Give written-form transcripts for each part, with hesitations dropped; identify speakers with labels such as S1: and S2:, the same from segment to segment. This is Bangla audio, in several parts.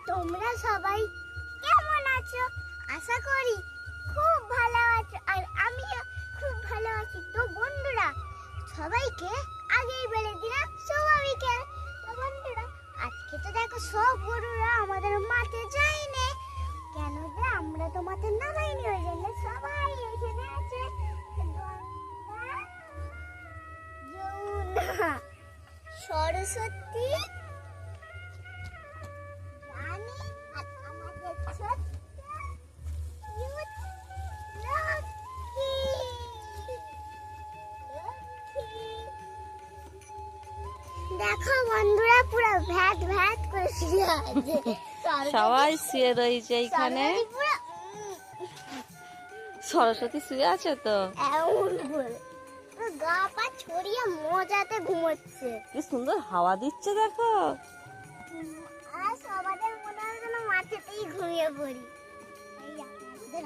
S1: তোমরা সবাই কেমন আছো? আশা করি খুব ভালো আছো, আর আমিও খুব ভালো আছি। তো বন্ধুরা, সবাইকে আগেই বলে দিলাম শুভ বিকেল। তো বন্ধুরা, আজকে তো দেখো সব গরুরা আমাদের মাঠে যায়নি। কেন যে আমরা তো মাঠে নামাইনি, ওই জন্য সবাই এখানে আছে। গঙ্গা, যমুনা, সরস্বতী, রানী, আর আমাদের ছোট্ট cute লক্ষ্মী। দেখো বন্ধুরা, পুরো ভ্যাট ভ্যাট করে শুয়ে আছে।
S2: সবাই শুয়ে রয়েছে এইখানে। সরস্বতী শুয়ে আছে তো,
S1: এমন করে পুরো গা পা ছড়িয়ে মজাতে ঘুমোচ্ছে।
S2: কি সুন্দর হাওয়া দিচ্ছে দেখো।
S1: আর সবাদের মনে হয় যেন মাঠেতেই ঘুমিয়ে পড়ি। এই আমাদের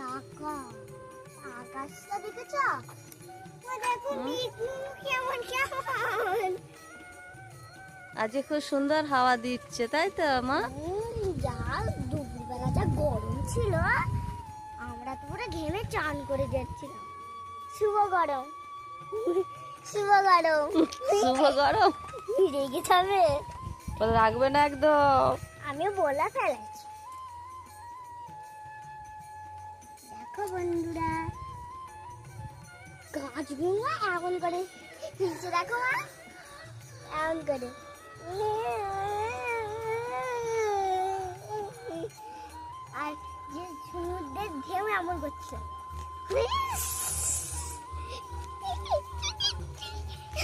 S1: আকাশটা দেখেছো? ও দেখো মেঘগুলো কেমন কেমন।
S2: আজকে খুব সুন্দর হাওয়া দিচ্ছে, তাই তো মা?
S1: যা দুপুরবেলা যা গরম ছিল, আমরা তো পুরো ঘেমে চান করে যাচ্ছিলাম। শুভ গরম, শুভ গরম।
S2: শুভ গরম
S1: রেগে যাবে,
S2: রাখবে না একদম।
S1: আমিও বলা ফেলেছি। দেখো বন্ধুরা, গাছগুলো এমন করে হিলছে, দেখো মা, এমন করে। আর যে সমুদ্রের ঢেউ এমন করছে,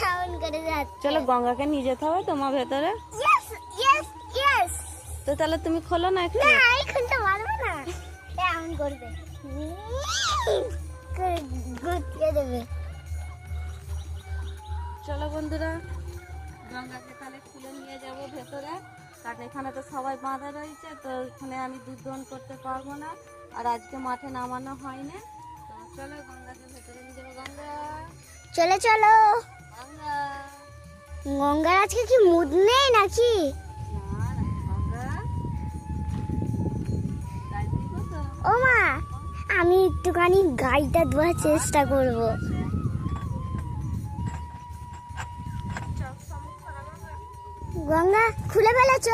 S1: এমন করে যাচ্ছে।
S2: চলো গঙ্গাকে নিয়ে যেতে হবে তোমার ভেতরে।
S1: Yes, yes, yes.
S2: তো তাহলে তুমি খোলো না একটু।
S1: না, এখানটা মারবে না, এমন করবে, করে গুটিয়ে দেবে।
S2: চলো বন্ধুরা, গঙ্গাকে তাহলে খুলে নিয়ে যাব ভেতরে, কারণ এখানে তো সবাই বাঁধা রয়েছে, তো এখানে আমি দুধ দহন করতে পারবো না, আর আজকে মাঠে নামানো হয়নি। তো চলো গঙ্গাকে ভেতরে নিয়ে যাবো। গঙ্গা,
S1: চলো চলো।
S2: গঙ্গা,
S1: গঙ্গার আজকে কি মুড নেই নাকি?
S2: না না, গঙ্গা গাই দিব তো।
S1: ও মা, আমি একটুখানি গাইটা ধোয়ার চেষ্টা করব। গঙ্গা খুলে ফেলেছ?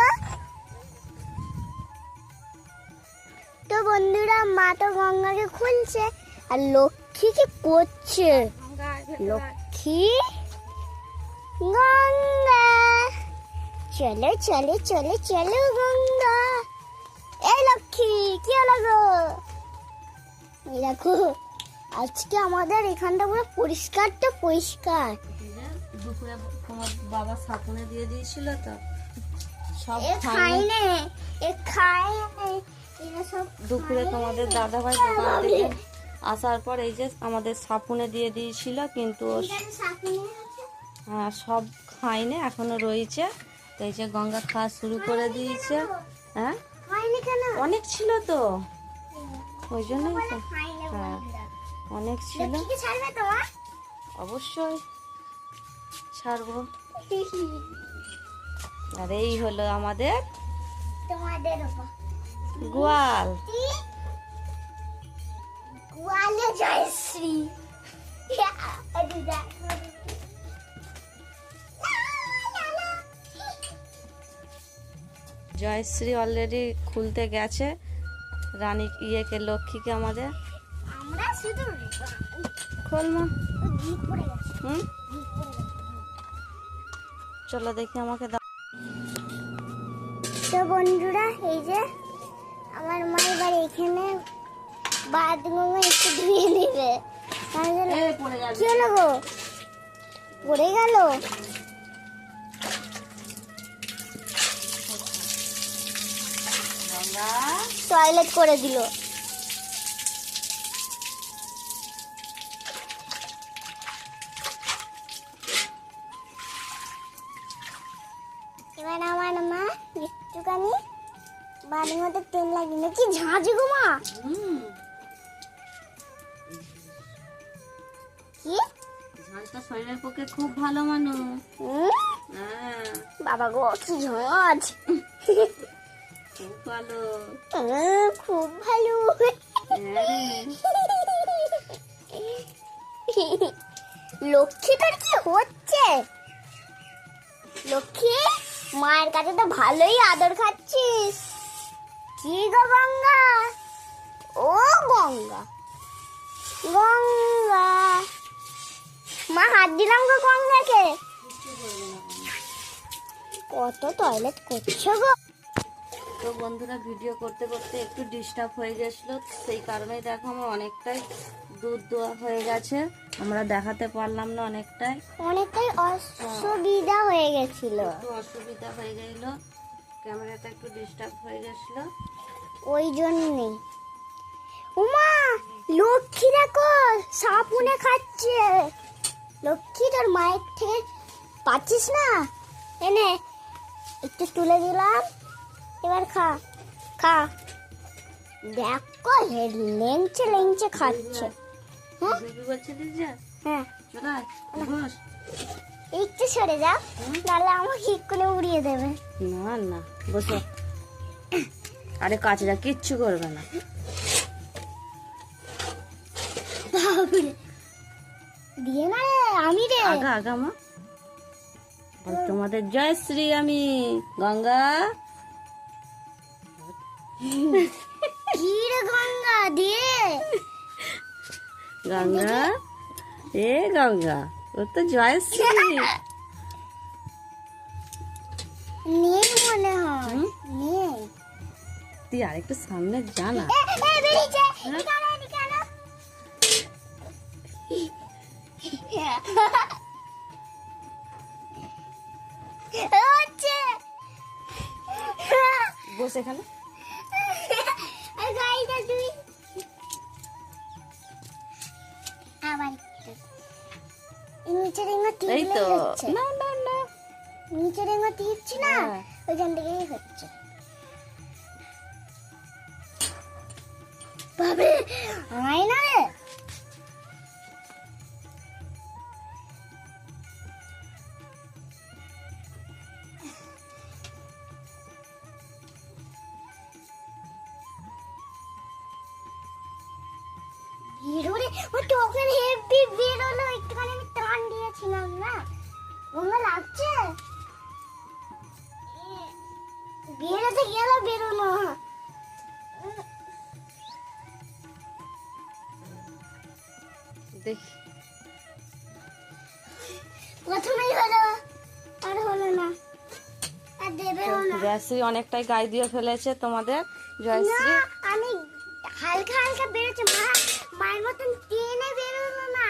S1: তো বন্ধুরা, মা তো গঙ্গাকে খুলছে, আর লক্ষ্মী কি করছে?
S2: গঙ্গা ভেতরে।
S1: লক্ষ্মী, গঙ্গা, চলো চলো চলো চলো গঙ্গা। এই লক্ষ্মী, কি হলো গো? এই দেখো, আজকে আমাদের এখানটা পুরো পরিষ্কারটা পরিষ্কার।
S2: দুপুরে তোমার বাবা সাপুনে দিয়ে দিয়েছিল তো, সব
S1: এ খাইনে, এ খাইনে, এরা সব
S2: দুপুরে তোমাদের দাদাভাই দোকান থেকে আসার পর এই যে আমাদের সাপুনে দিয়ে দিয়েছিল, কিন্তু ও হ্যাঁ, সব খাইনি, এখনো রয়েছে। তো এই যে গঙ্গা খাওয়া শুরু করে দিয়েছে। হ্যাঁ,
S1: খাইনি কেন?
S2: অনেক ছিল তো, ওই জন্যই তো।
S1: খাইনি
S2: হ্যাঁ,
S1: বন্ধুরা।
S2: অনেক ছিল।
S1: লক্ষ্মীকে ছাড়বে তোমার?
S2: অবশ্যই ছাড়বো। আর এই হলো আমাদের
S1: তোমাদের উপর
S2: গোয়াল।
S1: গোয়ালে জয়শ্রী।
S2: জয়শ্রী অলরেডি খুলতে গেছে রানী ইয়েকে, লক্ষ্মীকে আমাদের।
S1: আমরা শুধু
S2: খোল মা।
S1: গিট পড়ে গেছে,
S2: হুম,
S1: গিট পড়ে গেছে।
S2: চলো দেখি আমাকে দাও।
S1: তো বন্ধুরা, এই যে আমার মা এবার এখানে বাথরুমে একটু ধুয়ে নেবে। কি হলো গো? পড়ে গেল? টয়লেট করে দিল। এবার আমার মা একটুখানি বাড়ির মধ্যে তেল লাগিয়ে নাকি ঝাঁঝি গো মা। কি
S2: ঝাঁঝটা শরীরের পক্ষে খুব ভালো মানু।
S1: বাবা গো, কি ঝাঁঝ।
S2: খুব ভালো।
S1: খুব ভালো।
S2: হ্যাঁ।
S1: লক্ষ্মী তোর কি হচ্ছে? লক্ষ্মী মায়ের কাছে তো ভালোই আদর খাচ্ছিস। কি গো গঙ্গা, ও গঙ্গা, গঙ্গা, মা হাত দিলাম গো গঙ্গাকে। কত টয়লেট করছো গো।
S2: তো বন্ধুরা ভিডিও করতে করতে একটু ডিস্টার্ব হয়ে গেছিলো, সেই কারণেই দেখো আমার অনেকটাই দুধ দেওয়া হয়ে গেছে, আমরা দেখাতে পারলাম না। অনেকটাই
S1: অসুবিধা হয়ে গেছিল,
S2: একটু অসুবিধা হয়ে গেল, ক্যামেরাটা একটু ডিস্টার্ব হয়ে গেছিলো
S1: ওই জন্যে। উমা লক্ষ্মী দেখো সাপুনে খাচ্ছে। লক্ষ্মী তোর মায়ের থেকে পাচ্ছিস না, এনে একটু তুলে দিলাম, এবার খা খা। দেখো লেংচে লেংচে খাচ্ছে। হ্যাঁ
S2: বলছিলিস যে
S1: হ্যাঁ,
S2: চলে বস।
S1: একটু সরে যা, নাহলে আমাকে এক্ষুনি উড়িয়ে দেবে।
S2: না না বসো, আরে কাছেরা কিচ্ছু করবে না।
S1: দিয়ে না রে, আমি রে
S2: আগা আগা মা বল, তোমাদের জয় শ্রী। আমি গঙ্গা।
S1: কি রে গঙ্গা দিয়ে
S2: গঙ্গা এ গঙ্গা, ও তো জয়শ্রী।
S1: নেই মনে হয়,
S2: হুম?
S1: নেই।
S2: তুই আরেকটু সামনে যা না।
S1: বেরিয়েছে, কেন কেন হচ্ছে
S2: বস এখানে।
S1: গাইটা তুই আবার নিচে রেঙ্গা
S2: এই তো
S1: হচ্ছে,
S2: না না না,
S1: নিচে রেঙ্গা টিপছি না,
S2: হ্যাঁ।
S1: ওইখান থেকেই হচ্ছে। বাবা আয় না রে। বেরোলে ও টোকেন হেভি বেরোলো, একটুখানি আমি টান দিয়েছিলাম না, গঙ্গা লাগছে, বেরোতে গেল বেরোলো।
S2: দেখি
S1: প্রথমেই হলো, আর হলো না, আর দেবেও না।
S2: জয়শ্রী অনেকটাই গায়ে দিয়ে ফেলেছে তোমাদের জয়শ্রী।
S1: না, আমি হালকা হালকা বেরোচ্ছে, মায়ের মতন টেনে বেরোলো না,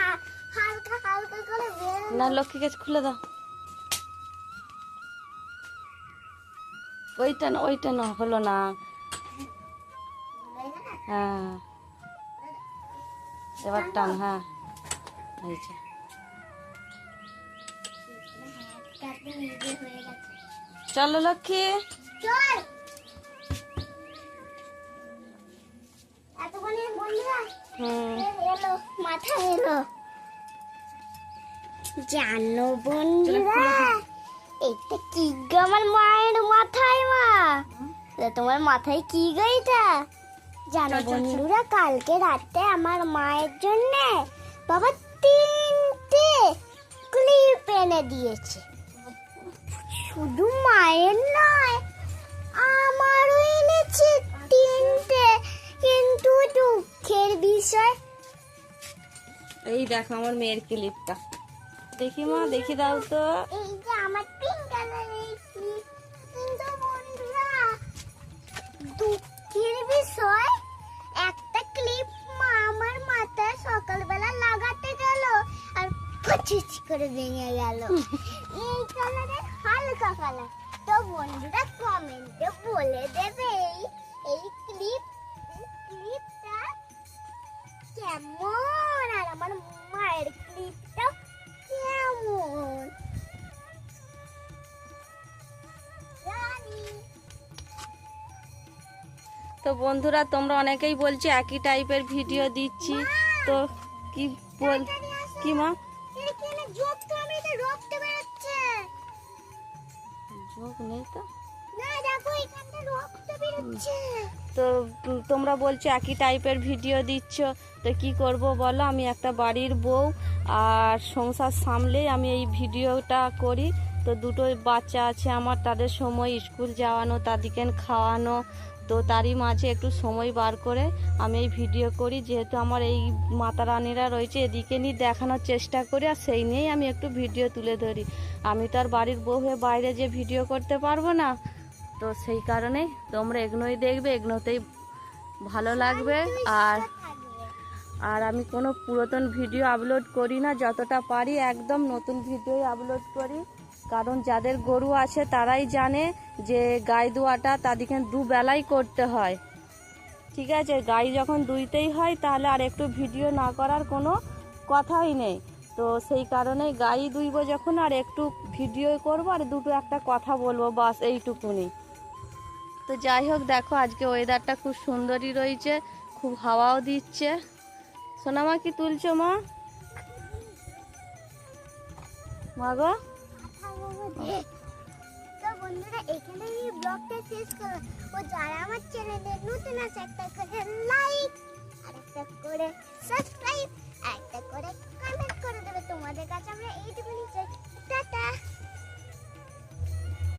S1: হালকা হালকা করে বেরোলো।
S2: না লক্ষ্মীকে খুলে দাও। ওইটা না হলো না। হ্যাঁ এবার টান, হ্যাঁ হয়েছে। চলো লক্ষ্মী।
S1: চল এতক্ষণে বন্ধুরা এলো, মাথা এলো। জানো বন্ধুরা এটা কি গো আমার মায়ের মাথায়, মা তোমার মাথায় কি গো এটা? জানো বন্ধুরা কালকে রাতে আমার মায়ের জন্য বাবা 3টে ক্লিপ এনে দিয়েছে। শুধু মায়ের নয় আমারও এনেছে 3টে, কিন্তু দুঃখের বিষয়
S2: এই দেখো আমার মেয়ের ক্লিপটা, দেখি মা, দেখি দাও তো।
S1: এই যে আমার পিঙ্ক কালারের ক্লিপ, কিন্তু বন্ধুরা দুঃখের বিষয় একটা ক্লিপ মা আমার মাথায় সকালবেলা লাগাতে গেল আর পচিচ করে ভেঙে গেল। এই কালারের হালকা কালার, তো বন্ধুরা কমেন্টে বলে দেবে এই ক্লিপটা কেমন আর আমার মায়ের ক্লিপটা কেমন।
S2: তো বন্ধুরা তোমরা অনেকেই বলছো একই টাইপের ভিডিও দিচ্ছি, তো কি বল, কি মা যোগ নেই তো,
S1: না দেখো এখানটা রক্ত বের হচ্ছে।
S2: তো তোমরা বলছো একই টাইপের ভিডিও দিচ্ছ, তো কি করব বলো? আমি একটা বাড়ির বউ আর সংসার সামলেই আমি এই ভিডিওটা করি। তো দুটো বাচ্চা আছে আমার, তাদের সময় স্কুল যাওয়ানো, তাদেরকে খাওয়ানো, তো তারই মাঝে একটু সময় বার করে আমি এই ভিডিও করি। যেহেতু আমার এই মাতা রানীরা রয়েছে, এদিকে নিয়ে দেখানোর চেষ্টা করি, আর সেই নিয়েই আমি একটু ভিডিও তুলে ধরি। আমি তো আর বাড়ির বউ হয়ে বাইরে যে ভিডিও করতে পারবো না, তো সেই কারণেই তোমরা এগুলোই দেখবে, এগুলোতেই ভালো লাগবে। আর আর আমি কোনো পুরাতন ভিডিও আপলোড করি না, যতটা পারি একদম নতুন ভিডিওই আপলোড করি। কারণ যাদের গরু আছে তারাই জানে যে গাই দোয়াটা তাদেরকে দুবেলাই করতে হয়, ঠিক আছে? গাই যখন দুইতেই হয় তাহলে আর একটু ভিডিও না করার কোনো কথাই নেই। তো সেই কারণে গাই দুইব যখন আর একটু ভিডিও করব আর দুটো একটা কথা বলবো, বাস এইটুকুনি। তো যাই হোক, দেখো আজকে ওয়েদারটা খুব সুন্দরই রয়েছে, খুব হাওয়াও দিচ্ছে। সোনামা কি তুলছো মা? মা গো,
S1: তো বন্ধুরা এখানে এই ব্লগটা শেষ করলাম। ও যারা আমার চ্যানেলে নতুন আছে একটা করে লাইক আর একটা করে সাবস্ক্রাইব আর একটা করে কমেন্ট করে দেবে। তোমাদের কাছে আমরা এইটুকুনি চাই। টাটা।